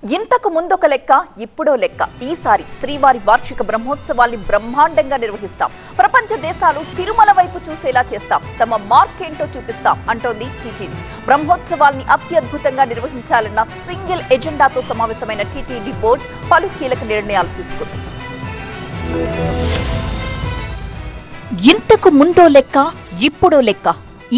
ఇంతకు ముందొక లెక్క ఇప్పుడో లెక్క. ఈసారి శ్రీవారి వార్షిక బ్రహ్మోత్సవాల్ని బ్రహ్మాండంగా నిర్వహిస్తాం. ప్రపంచ దేశాలు తిరుమల వైపు చూసేలా చేస్తాం. తమ మార్కేంటో చూపిస్తాం అంటోంది టీటీడీ. బ్రహ్మోత్సవాల్ని అత్యద్భుతంగా నిర్వహించాలన్న సింగిల్ ఎజెండాతో సమావేశమైన టీటీడీ బోర్డు పలు కీలక నిర్ణయాలు తీసుకుంది. ఇంతకు ముందో లెక్క ఇప్పుడో లెక్క.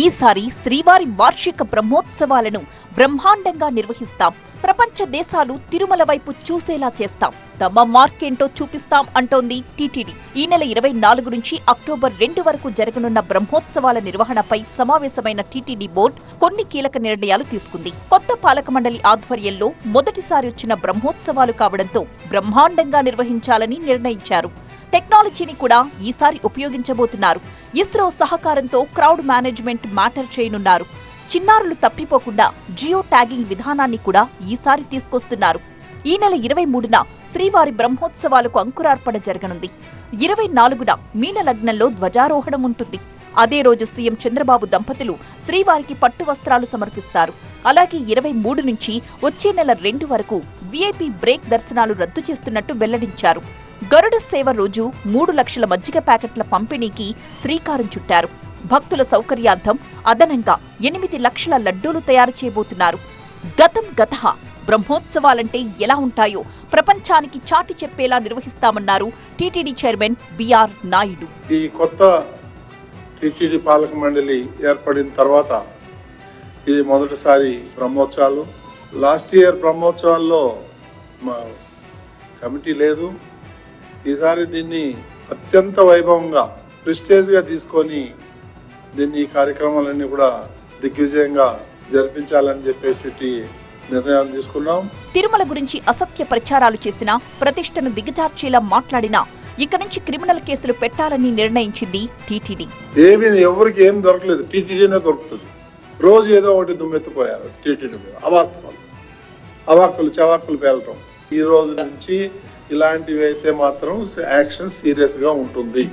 ఈసారి శ్రీవారి వార్షిక బ్రహ్మోత్సవాలను బ్రహ్మాండంగా నిర్వహిస్తాం. ప్రపంచ దేశాలు తిరుమల వైపు చూసేలా చేస్తాం. తమ మార్కేంటో చూపిస్తాం అంటోంది టీటీడీ. ఈ నెల 24 నుంచి అక్టోబర్ 2 వరకు జరగనున్న బ్రహ్మోత్సవాల నిర్వహణపై సమావేశమైన టీటీడీ బోర్డు కొన్ని కీలక నిర్ణయాలు తీసుకుంది. కొత్త పాలక మండలి ఆధ్వర్యంలో మొదటిసారి వచ్చిన బ్రహ్మోత్సవాలు కావడంతో బ్రహ్మాండంగా నిర్వహించాలని నిర్ణయించారు. టెక్నాలజీని కూడా ఈసారి ఉపయోగించబోతున్నారు. ఇస్రో సహకారంతో క్రౌడ్ మేనేజ్మెంట్ మ్యాటర్ చేయనున్నారు. చిన్నారులు తప్పిపోకుండా జియో ట్యాగింగ్ విధానాన్ని కూడా ఈసారి తీసుకొస్తున్నారు. ఈ నెల 23న శ్రీవారి బ్రహ్మోత్సవాలకు అంకురార్పణ జరగనుంది. 24న మీన లగ్నంలో ధ్వజారోహణం ఉంటుంది. అదే రోజు సీఎం చంద్రబాబు దంపతులు శ్రీవారికి పట్టు వస్త్రాలు సమర్పిస్తారు. అలాగే 23 నుంచి వచ్చే నెల 2 వరకు వీఐపీ బ్రేక్ దర్శనాలు రద్దు చేస్తున్నట్టు వెల్లడించారు. గరుడ సేవ రోజు 3 లక్షల మజ్జిగ ప్యాకెట్ల పంపిణీకి శ్రీకారం చుట్టారు. భక్తుల సౌకర్యార్థం అదనంగా 8 లక్షల లడ్డూలు తయారు చేయబోతున్నారు. గతః బ్రహ్మోత్సవాలంటే ఎలా ఉంటాయో ప్రపంచానికి చాటి చెప్పేలా నిర్వహిస్తామన్నారు టీటీడీ చైర్మన్ బిఆర్ నాయుడు. ఈ కొత్త టీటీడీ పాలక మండలి ఏర్పడిన తర్వాత ఇది మొదటిసారి బ్రహ్మోత్సవాలు. లాస్ట్ ఇయర్ బ్రహ్మోత్సవాల్లో మా కమిటీ లేదు. ఈసారి దీన్ని అత్యంత వైభవంగా ప్రెస్టేజ్గా తీసుకొని దీన్ని ఈ కార్యక్రమాలన్నీ కూడా దిగ్విజయంగా జరిపించాలని చెప్పేసి నిర్ణయాలు తీసుకున్నాం. తిరుమల గురించి అసత్య ప్రచారాలు చేసినా, ప్రతిష్టను దిగజార్చేలా మాట్లాడినా ఇక నుంచి క్రిమినల్ కేసులు పెట్టాలని నిర్ణయించింది టీటీడీ. ఎవరికి ఏం దొరకలేదు, టీటీడీనే దొరుకుతుంది. రోజు ఏదో ఒకటి దుమ్మెత్తిపోయారు టీటీడీ మీద. అవాస్తవాలు, అవాక్కులు చవాక్కులు పేలటం. ఈ రోజు నుంచి ఇలాంటివి అయితే మాత్రం యాక్షన్ సీరియస్ గా ఉంటుంది.